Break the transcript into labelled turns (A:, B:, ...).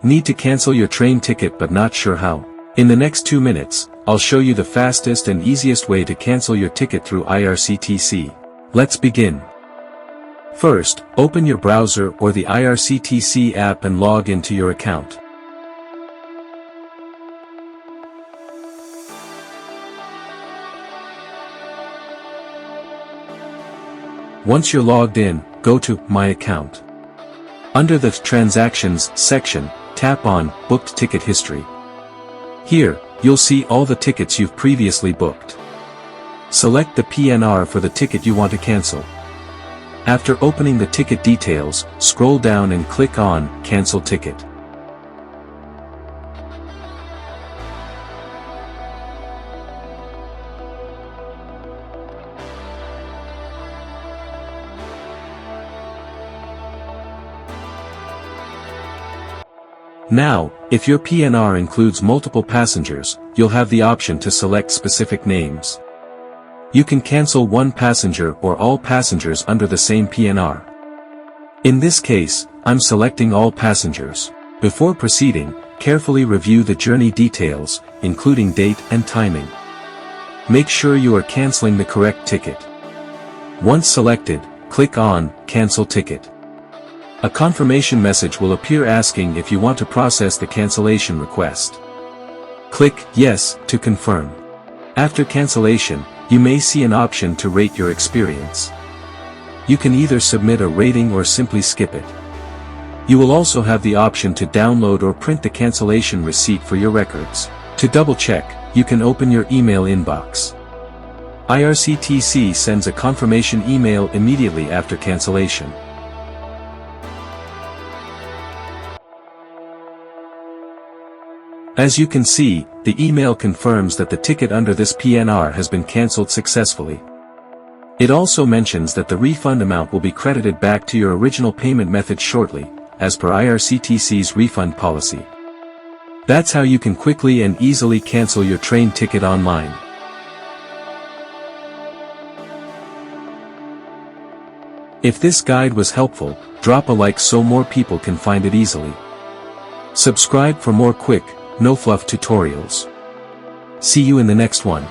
A: Need to cancel your train ticket but not sure how? In the next 2 minutes, I'll show you the fastest and easiest way to cancel your ticket through IRCTC. Let's begin. First, open your browser or the IRCTC app and log into your account. Once you're logged in, go to My Account. Under the Transactions section, tap on Booked Ticket History. Here, you'll see all the tickets you've previously booked. Select the PNR for the ticket you want to cancel. After opening the ticket details, scroll down and click on Cancel Ticket. Now, if your PNR includes multiple passengers, you'll have the option to select specific names. You can cancel one passenger or all passengers under the same PNR. In this case, I'm selecting all passengers. Before proceeding, carefully review the journey details, including date and timing. Make sure you are canceling the correct ticket. Once selected, click on Cancel Ticket. A confirmation message will appear asking if you want to process the cancellation request. Click Yes to confirm. After cancellation, you may see an option to rate your experience. You can either submit a rating or simply skip it. You will also have the option to download or print the cancellation receipt for your records. To double-check, you can open your email inbox. IRCTC sends a confirmation email immediately after cancellation. As you can see, the email confirms that the ticket under this PNR has been cancelled successfully. It also mentions that the refund amount will be credited back to your original payment method shortly, as per IRCTC's refund policy. That's how you can quickly and easily cancel your train ticket online. If this guide was helpful, drop a like so more people can find it easily. Subscribe for more quick, no-fluff tutorials. See you in the next one.